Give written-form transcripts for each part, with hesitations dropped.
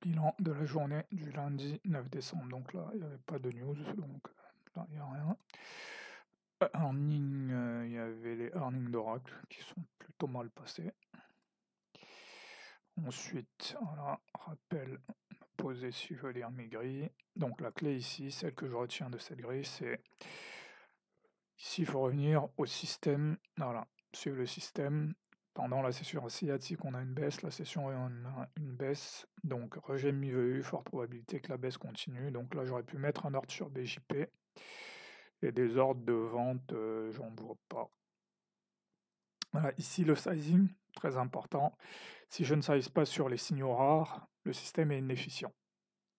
Bilan de la journée du lundi 9 décembre. Donc là, il n'y avait pas de news, donc là, il n'y a rien. Earning, il y avait les earnings d'Oracle qui sont plutôt mal passés. Ensuite, voilà, rappel posé si je veux lire mes grilles. Donc la clé ici, celle que je retiens de cette grille, c'est ici il faut revenir au système, voilà, suivre le système. Pendant la session asiatique, on a une baisse, la session on a une baisse, donc rejet mi-VU, forte probabilité que la baisse continue. Donc là, j'aurais pu mettre un ordre sur BJP et des ordres de vente, j'en vois pas. Voilà, ici le sizing, très important. Si je ne size pas sur les signaux rares, le système est inefficient.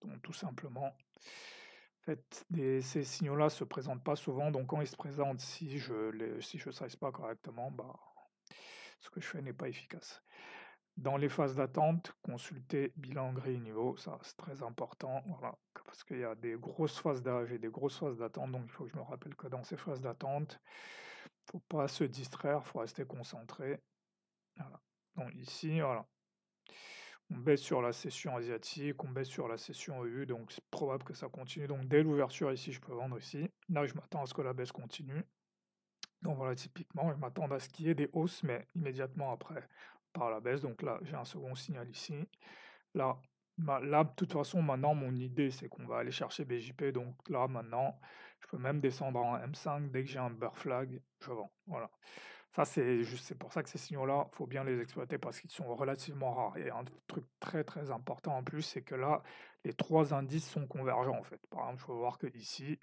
Donc tout simplement, en fait, ces signaux-là se présentent pas souvent, donc quand ils se présentent, si je size pas correctement, bah, ce que je fais n'est pas efficace. Dans les phases d'attente, consulter bilan gris niveau, ça c'est très important, voilà, parce qu'il y a des grosses phases d'âge et des grosses phases d'attente, donc il faut que je me rappelle que dans ces phases d'attente, il ne faut pas se distraire, il faut rester concentré. Voilà. Donc ici, voilà, on baisse sur la session asiatique, on baisse sur la session EU, donc c'est probable que ça continue. Donc dès l'ouverture ici, je peux vendre ici. Là, je m'attends à ce que la baisse continue. Donc voilà, typiquement, je m'attends à ce qu'il y ait des hausses, mais immédiatement après, par la baisse. Donc là, j'ai un second signal ici. Là, là, de toute façon, maintenant, mon idée, c'est qu'on va aller chercher BJP. Donc là, maintenant, je peux même descendre en M5. Dès que j'ai un bear flag, je vends. Voilà. Ça, c'est pour ça que ces signaux-là, il faut bien les exploiter parce qu'ils sont relativement rares. Et un truc très, très important en plus, c'est que là, les trois indices sont convergents, en fait. Par exemple, je peux voir que ici,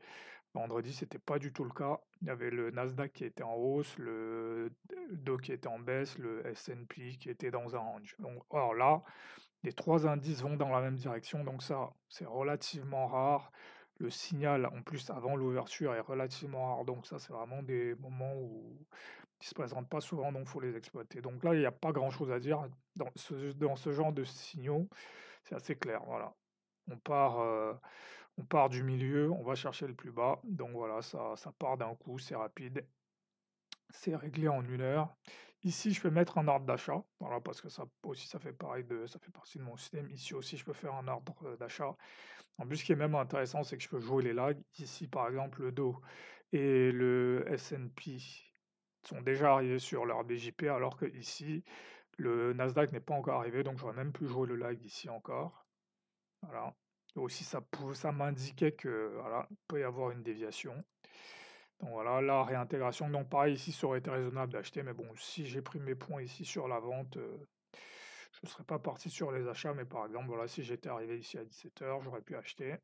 vendredi, c'était pas du tout le cas. Il y avait le Nasdaq qui était en hausse, le Dow qui était en baisse, le S&P qui était dans un range. Donc, or là, les trois indices vont dans la même direction, donc ça, c'est relativement rare. Le signal, en plus, avant l'ouverture, est relativement rare, donc ça, c'est vraiment des moments qui se présentent pas souvent, donc il faut les exploiter. Donc là, il n'y a pas grand-chose à dire. Dans ce genre de signaux, c'est assez clair, voilà. On part du milieu, on va chercher le plus bas, donc voilà, ça part d'un coup, c'est rapide. C'est réglé en 1 heure. Ici, je peux mettre un ordre d'achat, voilà, parce que ça aussi, ça fait partie de mon système. Ici aussi, je peux faire un ordre d'achat. En plus, ce qui est même intéressant, c'est que je peux jouer les lags. Ici, par exemple, le Dow et le S&P sont déjà arrivés sur leur BJP, alors que ici, le Nasdaq n'est pas encore arrivé, donc j'aurais même pu jouer le lag ici encore. Voilà. Et aussi, ça m'indiquait que voilà, il peut y avoir une déviation. Donc voilà, la réintégration. Donc pareil, ici, ça aurait été raisonnable d'acheter, mais bon, si j'ai pris mes points ici sur la vente, je ne serais pas parti sur les achats, mais par exemple, voilà, si j'étais arrivé ici à 17 h, j'aurais pu acheter.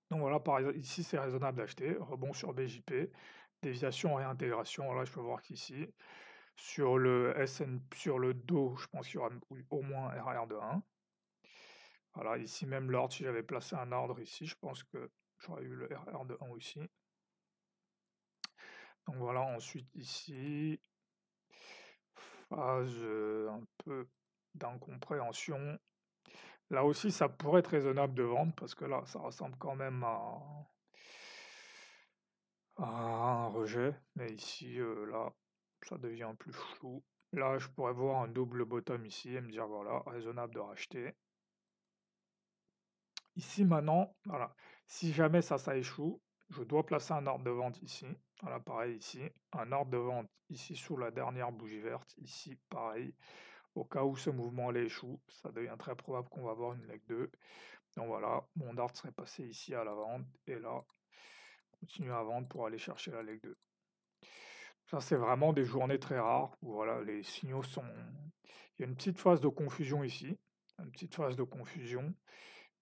Donc voilà, par exemple, ici, c'est raisonnable d'acheter. Rebond sur BJP, déviation, réintégration. Voilà, je peux voir qu'ici, sur le sur le Dow, je pense qu'il y aura au moins un RR de 1. Voilà, ici même l'ordre, si j'avais placé un ordre ici, je pense que j'aurais eu le RR de 1 aussi. Donc voilà, ensuite ici, phase un peu d'incompréhension. Là aussi, ça pourrait être raisonnable de vendre parce que là, ça ressemble quand même à un rejet. Mais ici, là, ça devient plus flou. Là, je pourrais voir un double bottom ici et me dire, voilà, raisonnable de racheter. Ici, maintenant, voilà, si jamais ça échoue, je dois placer un ordre de vente ici. Voilà, pareil ici. Un ordre de vente ici sous la dernière bougie verte. Ici, pareil. Au cas où ce mouvement-là échoue, ça devient très probable qu'on va avoir une leg 2. Donc voilà, mon ordre serait passé ici à la vente. Et là, continuer à vendre pour aller chercher la leg 2. Ça, c'est vraiment des journées très rares où voilà, les signaux sont... Il y a une petite phase de confusion ici. Une petite phase de confusion.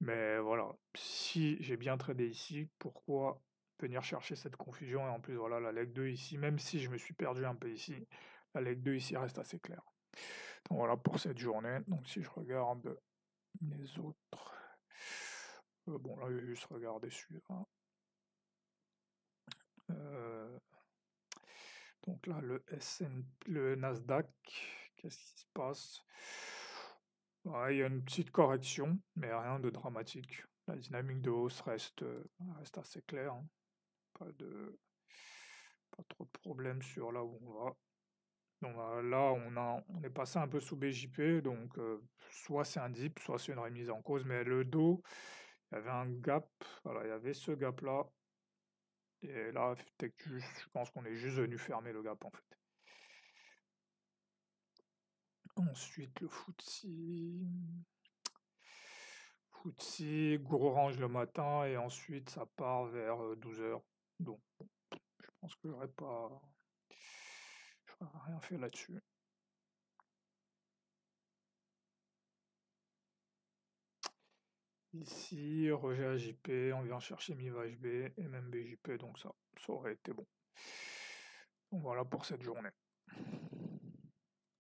Mais voilà, si j'ai bien tradé ici, pourquoi venir chercher cette confusion? Et en plus, voilà, la leg 2 ici, même si je me suis perdu un peu ici, la leg 2 ici reste assez claire. Donc voilà pour cette journée. Donc si je regarde les autres, bon là, je vais juste regarder celui-là. Donc là, le Nasdaq, qu'est-ce qui se passe? Ouais, il y a une petite correction, mais rien de dramatique. La dynamique de hausse reste assez claire, hein. Pas trop de problèmes sur là où on va. Donc là, on est passé un peu sous BJP, donc soit c'est un dip, soit c'est une remise en cause, mais le dos, il y avait un gap, voilà, il y avait ce gap-là, et là, je pense qu'on est juste venu fermer le gap en fait. Ensuite, le FTSE, gros range le matin, et ensuite ça part vers 12 h. Donc, je pense que j'aurais rien fait là-dessus. Ici, rejet à JP, on vient chercher MIV-HB et même BJP, donc ça aurait été bon. Donc voilà pour cette journée.